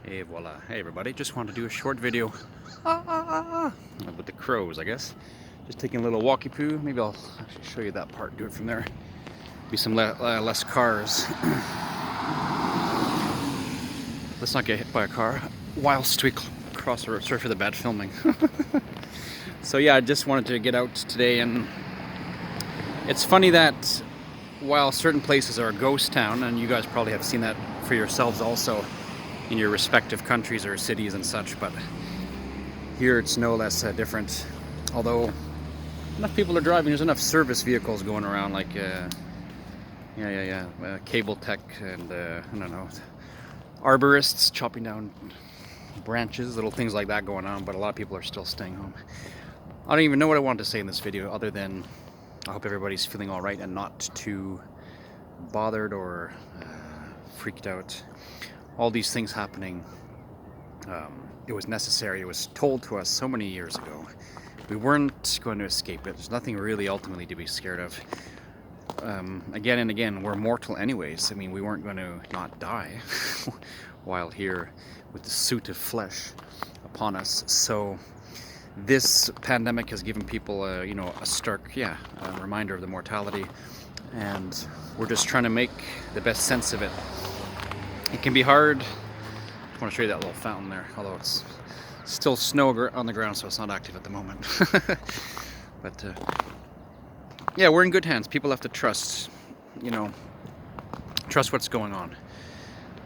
Hey, voila. Hey, everybody. Just wanted to do a short video with the crows, I guess. Just taking a little walkie poo. Maybe I'll actually show you that part, do it from there. Be some less cars. Let's not get hit by a car whilst we cross the road. Sorry for the bad filming. So, yeah, I just wanted to get out today, and it's funny that while certain places are a ghost town, and you guys probably have seen that for yourselves also in your respective countries or cities and such, but here it's no less different. Although enough people are driving, there's enough service vehicles going around, like cable tech and I don't know, arborists chopping down branches, little things like that going on. But a lot of people are still staying home. I don't even know what I wanted to say in this video, other than I hope everybody's feeling all right and not too bothered or freaked out. All these things happening, it was necessary. It was told to us so many years ago. We weren't going to escape it. There's nothing really ultimately to be scared of. Again and again, we're mortal anyways. I mean, we weren't going to not die while here with the suit of flesh upon us. So this pandemic has given people a stark reminder of the mortality, and we're just trying to make the best sense of it. It can be hard. I want to show you that little fountain there, although it's still snow on the ground, so it's not active at the moment. But yeah, we're in good hands. People have to trust what's going on.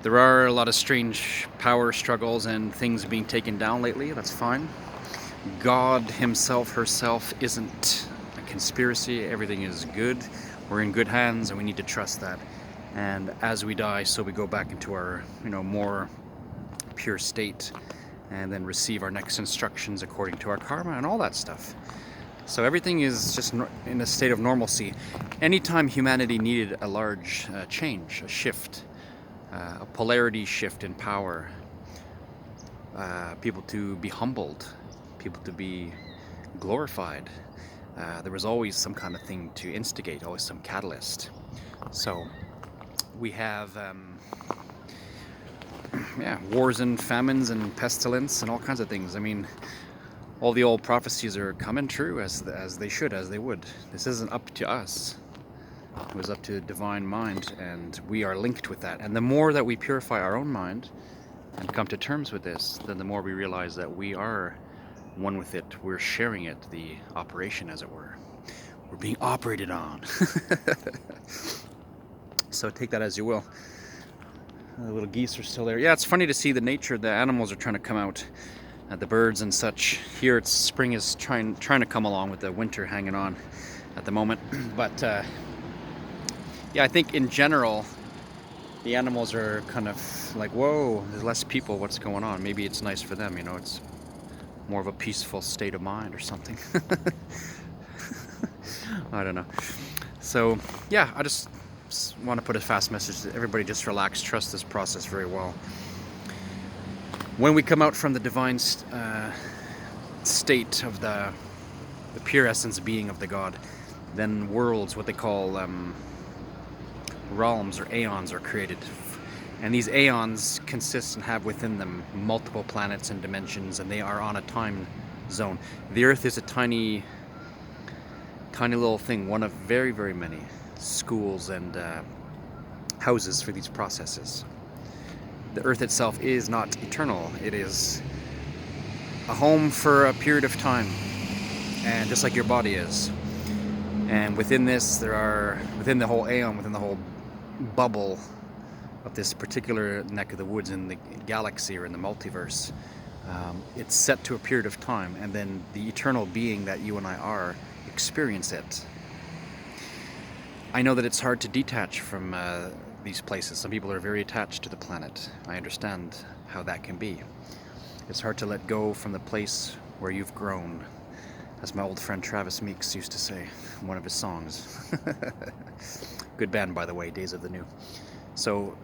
There are a lot of strange power struggles and things being taken down lately. That's fine. God himself, herself isn't a conspiracy. Everything is good. We're in good hands, and we need to trust that. And as we die, so we go back into our, more pure state, and then receive our next instructions according to our karma and all that stuff. So everything is just in a state of normalcy. Anytime humanity needed a large change, a shift, a polarity shift in power, people to be humbled, people to be glorified, there was always some kind of thing to instigate, always some catalyst. So we have wars and famines and pestilence and all kinds of things. I mean, all the old prophecies are coming true as they should, as they would. This isn't up to us. It was up to the divine mind, and we are linked with that. And the more that we purify our own mind and come to terms with this, then the more we realize that we are one with it. We're sharing it, the operation, as it were. We're being operated on. So take that as you will. The little geese are still there. Yeah, it's funny to see the nature. The animals are trying to come out. The birds and such. Here, it's spring is trying to come along with the winter hanging on at the moment. But yeah, I think in general, the animals are kind of like, whoa, there's less people. What's going on? Maybe it's nice for them. It's more of a peaceful state of mind or something. I don't know. So yeah, I just want to put a fast message that everybody just relax, trust this process very well. When we come out from the divine state of the pure essence being of the God, then worlds, what they call realms or aeons, are created. And these aeons consist and have within them multiple planets and dimensions, and they are on a time zone. The Earth is a tiny little thing, one of very, very many schools and houses for these processes. The Earth itself is not eternal. It is a home for a period of time, and just like your body is. And within this, within the whole aeon, within the whole bubble of this particular neck of the woods in the galaxy or in the multiverse, it's set to a period of time, and then the eternal being that you and I are experience it. I know that it's hard to detach from these places. Some people are very attached to the planet. I understand how that can be. It's hard to let go from the place where you've grown, as my old friend Travis Meeks used to say in one of his songs. Good band, by the way, Days of the New. So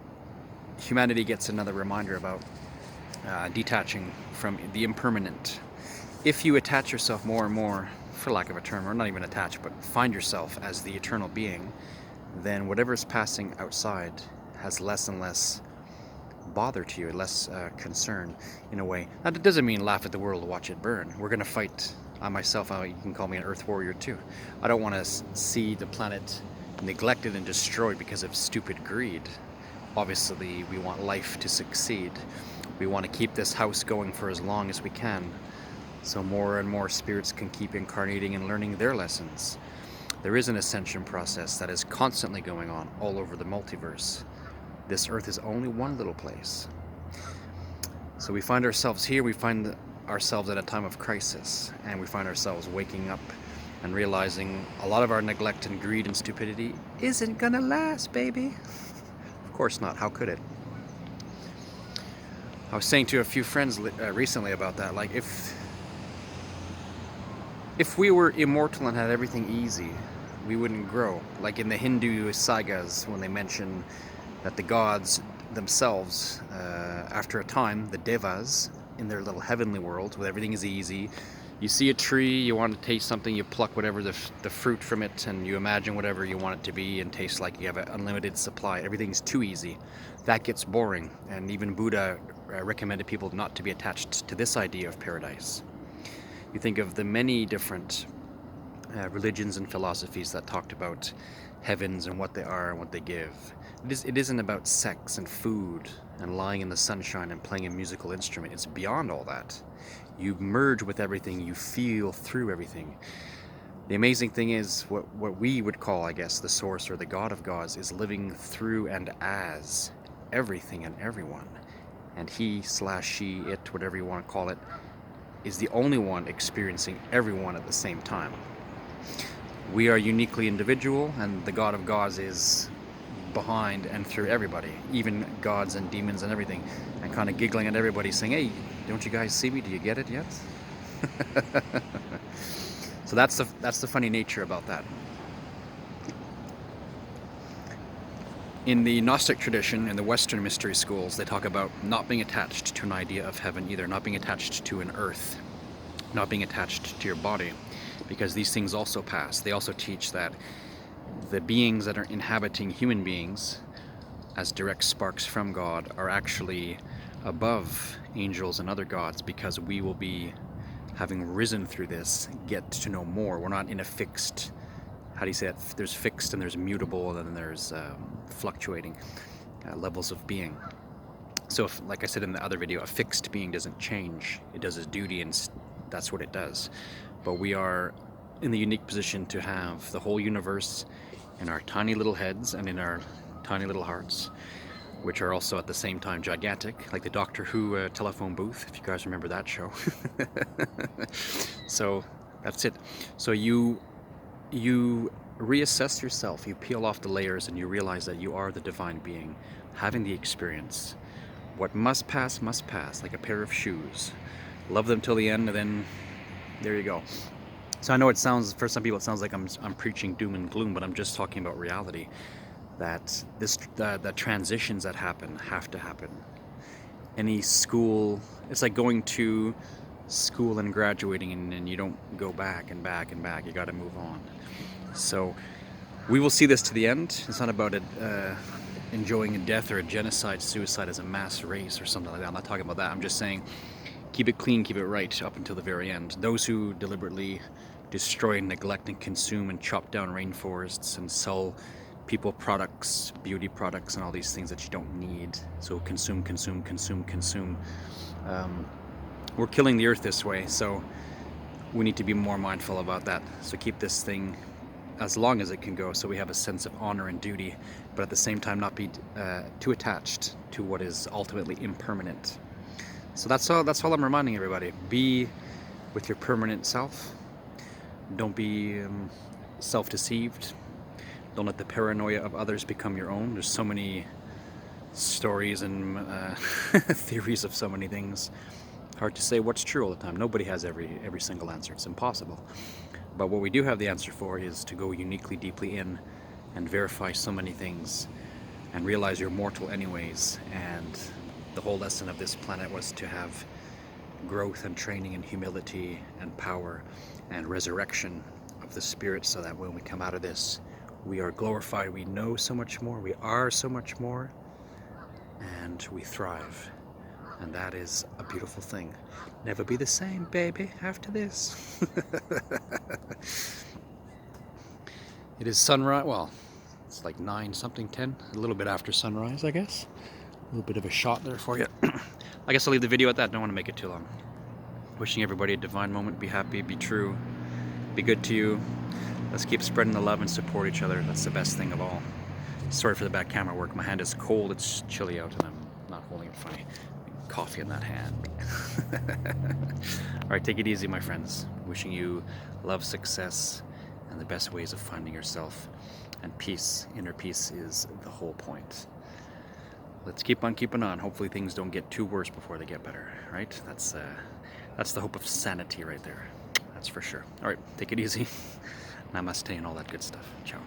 humanity gets another reminder about detaching from the impermanent. If you attach yourself more and more, for lack of a term, or not even attach, but find yourself as the eternal being, then whatever is passing outside has less and less bother to you, less concern in a way. Now, that doesn't mean laugh at the world, watch it burn. We're going to fight. I myself, you can call me an earth warrior too. I don't want to see the planet neglected and destroyed because of stupid greed. Obviously, we want life to succeed. We want to keep this house going for as long as we can, so more and more spirits can keep incarnating and learning their lessons. There is an ascension process that is constantly going on all over the multiverse. This earth is only one little place. So we find ourselves here, we find ourselves at a time of crisis, and we find ourselves waking up and realizing a lot of our neglect and greed and stupidity isn't gonna last, baby. Of course not, how could it? I was saying to a few friends recently about that, like if we were immortal and had everything easy, we wouldn't grow. Like in the Hindu sagas, when they mention that the gods themselves, after a time, the devas, in their little heavenly world, where everything is easy, you see a tree, you want to taste something, you pluck whatever the fruit from it, and you imagine whatever you want it to be and taste like you have an unlimited supply. Everything's too easy. That gets boring, and even Buddha recommended people not to be attached to this idea of paradise. You think of the many different religions and philosophies that talked about heavens and what they are and what they give. It isn't about sex and food and lying in the sunshine and playing a musical instrument. It's beyond all that. You merge with everything, you feel through everything. The amazing thing is, what we would call, I guess, the source or the God of gods is living through and as everything and everyone. And he / she, it, whatever you want to call it, is the only one experiencing everyone at the same time. We are uniquely individual, and the God of gods is behind and through everybody, even gods and demons and everything, and kind of giggling at everybody saying, hey, don't you guys see me? Do you get it yet? So that's the funny nature about that. In the Gnostic tradition, in the Western mystery schools, they talk about not being attached to an idea of heaven either, not being attached to an earth, not being attached to your body, because these things also pass. They also teach that the beings that are inhabiting human beings as direct sparks from God are actually above angels and other gods, because we will be, having risen through this, get to know more. We're not in a fixed, how do you say that? There's fixed and there's mutable, and then there's fluctuating levels of being. So if, like I said in the other video, a fixed being doesn't change. It does its duty, and that's what it does. But we are in the unique position to have the whole universe in our tiny little heads and in our tiny little hearts, which are also at the same time gigantic, like the Doctor Who telephone booth, if you guys remember that show. So that's it. So you reassess yourself, you peel off the layers, and you realize that you are the divine being, having the experience. What must pass, like a pair of shoes. Love them till the end, and then there you go. So I know it sounds, for some people it sounds like I'm preaching doom and gloom, but I'm just talking about reality. That the transitions that happen have to happen. Any school, it's like going to school and graduating, and you don't go back and back and back. You got to move on. So we will see this to the end. It's not about enjoying a death or a genocide, suicide as a mass race or something like that. I'm not talking about that. I'm just saying keep it clean, keep it right up until the very end. Those who deliberately destroy, neglect, and consume and chop down rainforests and sell people products, beauty products, and all these things that you don't need. So consume. We're killing the earth this way, so we need to be more mindful about that. So keep this thing as long as it can go, so we have a sense of honor and duty, but at the same time not be too attached to what is ultimately impermanent. So that's all I'm reminding everybody. Be with your permanent self. Don't be self-deceived. Don't let the paranoia of others become your own. There's so many stories and theories of so many things. Hard to say what's true all the time. Nobody has every single answer. It's impossible. But what we do have the answer for is to go uniquely deeply in and verify so many things and realize you're mortal anyways. And the whole lesson of this planet was to have growth and training and humility and power and resurrection of the spirit, so that when we come out of this, we are glorified. We know so much more. We are so much more. and we thrive. And that is a beautiful thing. Never be the same, baby, after this. It is sunrise, well, it's like 9 something, 10, a little bit after sunrise, I guess. A little bit of a shot there for you. I guess I'll leave the video at that, don't want to make it too long. Wishing everybody a divine moment, be happy, be true, be good to you. Let's keep spreading the love and support each other. That's the best thing of all. Sorry for the bad camera work. My hand is cold, it's chilly out, and I'm not holding it funny. Coffee in that hand. Alright, take it easy, my friends. Wishing you love, success, and the best ways of finding yourself. And peace. Inner peace is the whole point. Let's keep on keeping on. Hopefully things don't get too worse before they get better, right? That's the hope of sanity right there. That's for sure. Alright, take it easy. Namaste and all that good stuff. Ciao.